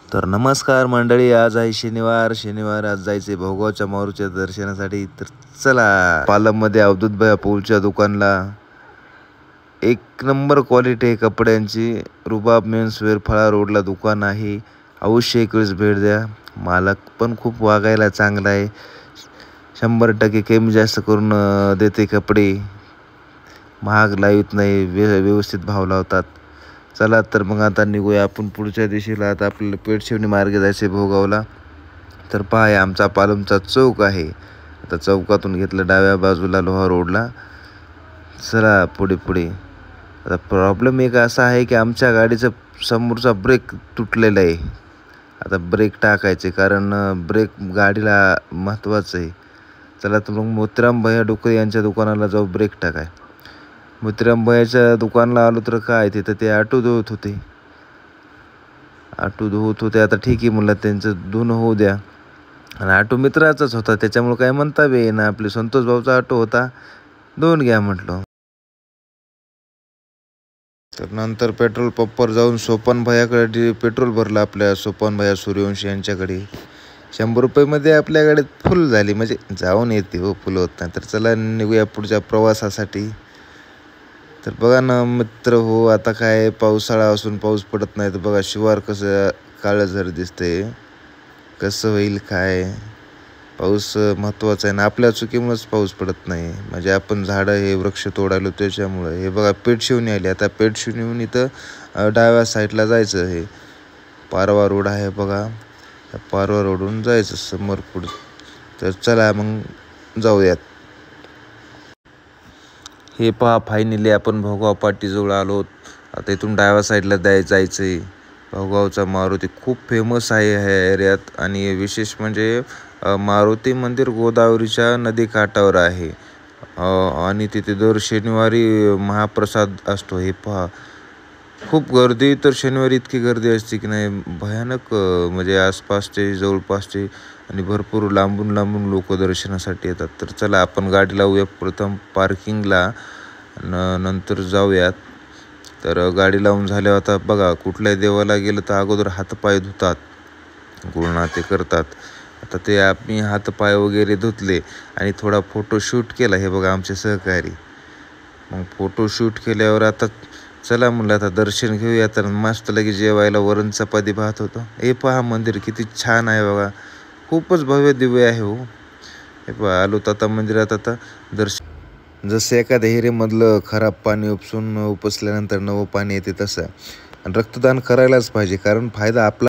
तर नमस्कार मंडळी, आज आहे शनिवार आज जायचे भोगावच्या मारूच्या दर्शनासाठी। तर चला, पालममध्ये अवधूत भैया पूलच्या दुकानला एक नंबर क्वालिटी आहे कपड्यांची। रुबाब मेन्सवेअर फळा रोडला दुकान आहे, अवश्य एक वेळेस भेट द्या। मालक पण खूप वागायला चांगला आहे, 100% कमी जास्त करून देते कपडे, महाग लावत नाही, व्यवस्थित भाव लावतात। चला तर मग आता निघूया आपण पुढच्या दिशेला। आता आपल्याला पेठशिवणी मार्गे जायचे भोगावला। तर पहा, आमचा पालमचा चौक आहे। आता चौकातून घेतलं डाव्या बाजूला लोहा रोडला। चला पुढे आता प्रॉब्लेम एक असा आहे की आमच्या गाडीचा समोरचा ब्रेक तुटलेला आहे। आता ब्रेक टाकायचे, कारण ब्रेक गाडीला महत्त्वाचं आहे। चला तर मग मोतीराम भैया डोकरे यांच्या दुकानाला जाऊ ब्रेक टाकाय। मोतीराम भैयाच्या दुकानला आलो तर काय, तिथं ते ऑटो धुवत होते। आता ठीक आहे म्हणलं, त्यांचं धुणं होऊ द्या। आणि ऑटो मित्राचाच होता, त्याच्यामुळे काय म्हणता बी येईना। आपले संतोष भाऊचा ऑटो होता, धुवून घ्या म्हटलं। तर नंतर पेट्रोल पंपवर जाऊन सोपान भैयाकडे पेट्रोल भरलं, आपल्या सोपान भैया सूर्यवंशी यांच्याकडे। 100 रुपयेमध्ये आपल्या गाडीत फुल झाली, म्हणजे जाऊन येते हो, फुल होत नाही। तर चला निघूया पुढच्या प्रवासासाठी। तर बघा ना मित्र हो, आता काय पावसाळा असून पाऊस पडत नाही। तर बघा शिवार कसं काळझर दिसते, कसं होईल काय। पाऊस महत्त्वाचा आहे ना, आपल्या चुकीमुळेच पाऊस पडत नाही, म्हणजे आपण झाडं हे वृक्ष तोडायलो त्याच्यामुळे। हे बघा पेठशिवणी आली, आता पेठशिवणीहून इथं डाव्या साईडला जायचं, हे पारवा रोड आहे बघा, त्या पारवा रोडून जायचं समोर पुढे। तर चला मग जाऊयात। हे पहा, फायनली आपण भोगाव पाटीजवळ आलो। आता इथून डाव्या साईडला जायचं आहे। भोगावचा मारुती खूप फेमस आहे ह्या एरियात, आणि विशेष म्हणजे मारुती मंदिर गोदावरीच्या नदीकाठावर आहे, आणि तिथे दर शनिवारी महाप्रसाद असतो। हे पहा, खूप गर्दी, तर शनिवारी इतकी गर्दी असते की नाही भयानक, म्हणजे आसपासचे जवळपासचे आणि भरपूर लांबून लोक दर्शनासाठी येतात। तर चला आपण गाडी लावूया प्रथम पार्किंगला, नंतर जाऊयात। तर गाडी लावून झाल्यावर आता बघा, कुठल्याही देवाला गेलं तर अगोदर हातपाय धुतात, गुळनाते करतात। आता ते आम्ही हातपाय वगैरे धुतले आणि थोडा फोटोशूट केला। हे बघा आमचे सहकारी, मग फोटोशूट केल्यावर आता चला म्हणलं आता दर्शन घेऊया। तर मस्त लगे जेवायला वरण चपाती भात होतं। हे पहा मंदिर किती छान आहे बघा, खूपच भव्य दिव्य आहे हो। हे पहा, आलो आता मंदिरात। आता दर्शन जसं एखाद्या हिरेमधलं खराब पाणी उपसल्यानंतर नवं पाणी येते तसं, आणि रक्तदान करायलाच पाहिजे, कारण फायदा आपला